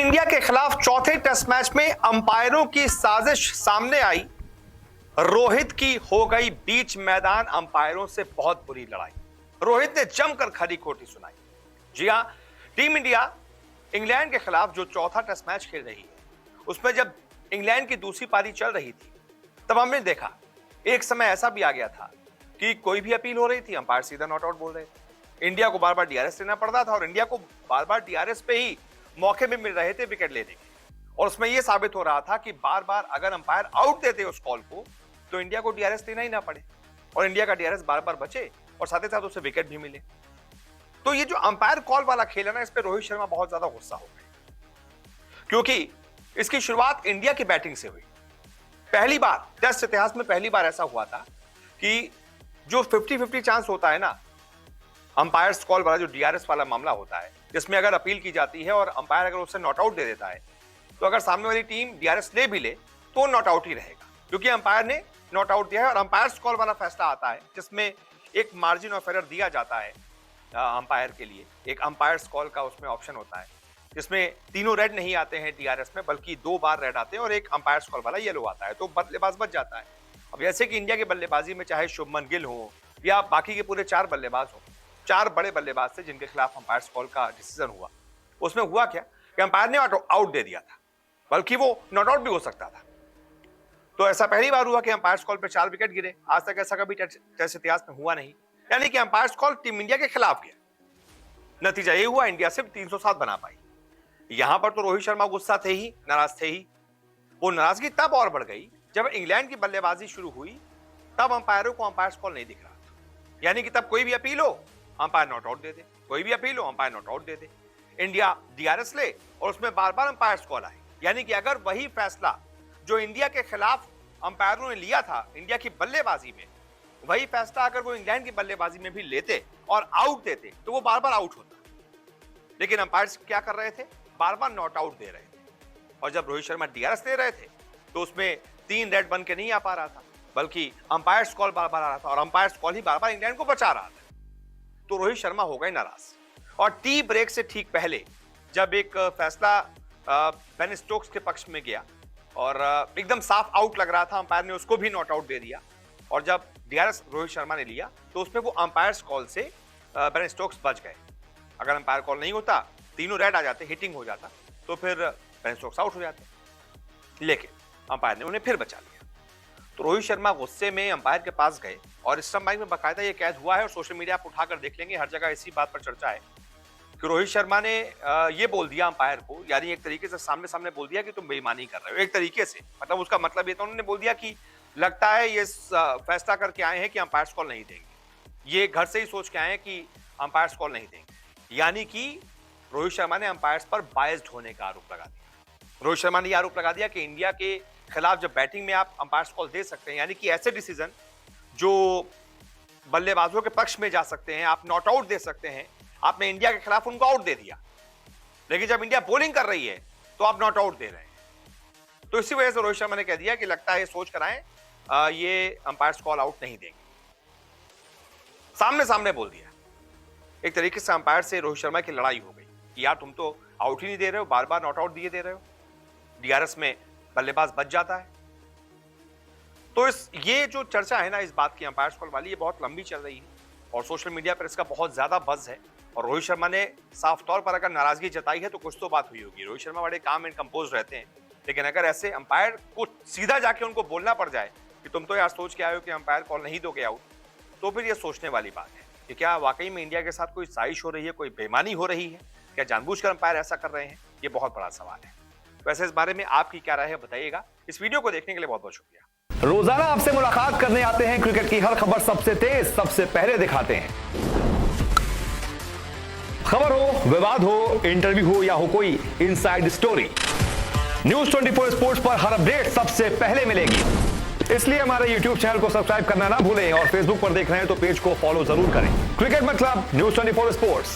India के खिलाफ चौथे टेस्ट मैच में अंपायरों की साजिश सामने आई। रोहित की हो गई बीच मैदान अंपायरों से बहुत बुरी लड़ाई। रोहित ने जमकर खरी खोटी सुनाई। जी हां, टीम इंडिया इंग्लैंड के खिलाफ जो चौथा टेस्ट मैच खेल रही है, उसमें जब इंग्लैंड की दूसरी पारी चल रही थी तब हमने देखा एक समय ऐसा भी आ गया था कि कोई भी अपील हो रही थी, अंपायर सीधा नॉट आउट बोल रहे थे। इंडिया को बार बार डीआरएस लेना पड़ता था और इंडिया को बार बार डीआरएस पे ही मौके भी मिल रहे थे विकेट लेने के। और उसमें यह साबित हो रहा था कि बार बार अगर अंपायर आउट देते उस कॉल को तो इंडिया को डीआरएस लेना ही ना पड़े और इंडिया का डीआरएस बार बार बचे और साथ ही साथ उसे विकेट भी मिले। तो ये जो अंपायर कॉल वाला खेल है ना, इस पे रोहित शर्मा बहुत ज्यादा गुस्सा हो गए, क्योंकि इसकी शुरुआत इंडिया की बैटिंग से हुई। पहली बार टेस्ट इतिहास में पहली बार ऐसा हुआ था कि जो 50-50 चांस होता है ना अंपायर्स कॉल वाला, जो डीआरएस वाला मामला होता है, जिसमें अगर अपील की जाती है और अंपायर अगर उससे नॉट आउट दे देता है तो अगर सामने वाली टीम डीआरएस ले भी ले तो नॉट आउट ही रहेगा, क्योंकि अंपायर ने नॉट आउट दिया है। और अंपायर्स कॉल वाला फैसला आता है जिसमें एक मार्जिन ऑफ एरर दिया जाता है अंपायर के लिए। एक अंपायर्स कॉल का उसमें ऑप्शन होता है जिसमें तीनों रेड नहीं आते हैं डीआरएस में, बल्कि 2 बार रेड आते हैं और एक अंपायर्स कॉल वाला येलो आता है, तो बल्लेबाज बच जाता है। अब जैसे कि इंडिया की बल्लेबाजी में चाहे शुभमन गिल हो या बाकी के पूरे 4 बल्लेबाज हो, 4 बड़े बल्लेबाज थे जिनके खिलाफ अंपायर्स कॉल का डिसीजन हुआ। उसमें हुआ क्या कि अंपायर ने आउट दे दिया था, बल्कि वो नॉट आउट भी हो सकता था। तो ऐसा पहली बार हुआ कि अंपायर्स कॉल पे 4 विकेट गिरे। आज तक ऐसा कभी टेस्ट इतिहास में हुआ नहीं, यानी कि अंपायर्स कॉल टीम इंडिया के खिलाफ गया। नतीजा ये हुआ इंडिया सिर्फ 307 बना पाई। यहां पर तो रोहित शर्मा गुस्सा थे ही, नाराज थे ही। वो नाराजगी तब और बढ़ गई जब इंग्लैंड की बल्लेबाजी शुरू हुई, तब अंपायरों को अंपायर्स कॉल नहीं दिख रहा था। यानी कि तब कोई भी अपील हो अंपायर नॉट आउट दे दे, कोई भी अपील हो umpire not out they they. India DRS ले और उसमें बार बार अंपायर्स कॉल आए। यानी कि अगर वही फैसला जो इंडिया के खिलाफ अंपायरों ने लिया था इंडिया की बल्लेबाजी में, वही फैसला अगर वो इंग्लैंड की बल्लेबाजी में भी लेते और आउट देते तो वो बार बार आउट होता। लेकिन अंपायर्स क्या कर रहे थे, बार बार नॉट आउट दे रहे थे। और जब रोहित शर्मा डीआरएस दे रहे थे तो उसमें 3 रेड बन के नहीं आ पा रहा था, बल्कि अंपायर्स कॉल बार बार आ रहा था और अंपायर्स कॉल ही बार बार इंग्लैंड को बचा रहा था। तो रोहित शर्मा हो गए नाराज। और टी ब्रेक से ठीक पहले जब एक फैसला बेन स्टोक्स के पक्ष में गया और एकदम साफ आउट लग रहा था, अंपायर ने उसको भी नॉट आउट दे दिया। और जब डीआरएस रोहित शर्मा ने लिया तो उसमें वो अंपायर्स कॉल से बेन स्टोक्स बच गए। अगर अंपायर कॉल नहीं होता, तीनों रेड आ जाते, हिटिंग हो जाता, तो फिर बेन स्टोक्स आउट हो जाते। लेकिन अंपायर ने उन्हें फिर बचा लिया। तो रोहित शर्मा गुस्से में अंपायर के पास गए और स्टंप माइक में बाकायदा ये कैद हुआ है और सोशल मीडिया आप उठाकर देख लेंगे, हर जगह इसी बात पर चर्चा है कि रोहित शर्मा ने ये बोल दिया अंपायर को, यानी एक तरीके से सामने सामने बोल दिया कि तुम बेईमानी कर रहे हो। एक तरीके से मतलब उसका मतलब ये था, उन्होंने बोल दिया कि लगता है ये फैसला करके आए हैं कि अंपायर्स कॉल नहीं देंगे, ये घर से ही सोच के आए हैं कि अंपायर्स कॉल नहीं देंगे। यानी कि रोहित शर्मा ने अंपायर्स पर बायस्ड होने का आरोप लगा दिया। रोहित शर्मा ने यह आरोप लगा दिया कि इंडिया के खिलाफ जब बैटिंग में आप अंपायर्स कॉल दे सकते हैं, यानी कि ऐसे डिसीजन जो बल्लेबाजों के पक्ष में जा सकते हैं, आप नॉट आउट दे सकते हैं, आपने इंडिया के खिलाफ उनको आउट दे दिया। लेकिन जब इंडिया बॉलिंग कर रही है तो आप नॉट आउट दे रहे हैं। तो इसी वजह से रोहित शर्मा ने कह दिया कि लगता है सोच कर आए ये अंपायर्स कॉल आउट नहीं देंगे। सामने सामने बोल दिया। एक तरीके से अंपायर से रोहित शर्मा की लड़ाई हो गई कि यार तुम तो आउट ही नहीं दे रहे हो, बार बार नॉट आउट दिए दे रहे हो, डीआरएस में बल्लेबाज बच जाता है। तो ये जो चर्चा है ना इस बात की अंपायर्स कॉल वाली, ये बहुत लंबी चल रही है और सोशल मीडिया पर इसका बहुत ज्यादा बज़ है। और रोहित शर्मा ने साफ तौर पर अगर नाराजगी जताई है तो कुछ तो बात हुई होगी। रोहित शर्मा बड़े काम एंड कंपोज रहते हैं, लेकिन अगर ऐसे अंपायर को सीधा जाके उनको बोलना पड़ जाए कि तुम तो यार सोच के आए हो कि अंपायर कॉल नहीं दोगे आउट, तो फिर ये सोचने वाली बात है कि क्या वाकई में इंडिया के साथ कोई साजिश हो रही है, कोई बेईमानी हो रही है, क्या जानबूझकर अंपायर ऐसा कर रहे हैं? ये बहुत बड़ा सवाल है। वैसे इस बारे में आपकी क्या राय है बताइएगा। इस वीडियो को देखने के लिए बहुत बहुत शुक्रिया। रोजाना आपसे मुलाकात करने आते हैं, क्रिकेट की हर खबर सबसे तेज सबसे पहले दिखाते हैं। खबर हो, विवाद हो, इंटरव्यू हो या हो कोई इनसाइड स्टोरी, न्यूज 24 स्पोर्ट्स पर हर अपडेट सबसे पहले मिलेगी। इसलिए हमारे YouTube चैनल को सब्सक्राइब करना ना भूलें और Facebook पर देख रहे हैं तो पेज को फॉलो जरूर करें। क्रिकेट मतलब न्यूज 24 स्पोर्ट्स।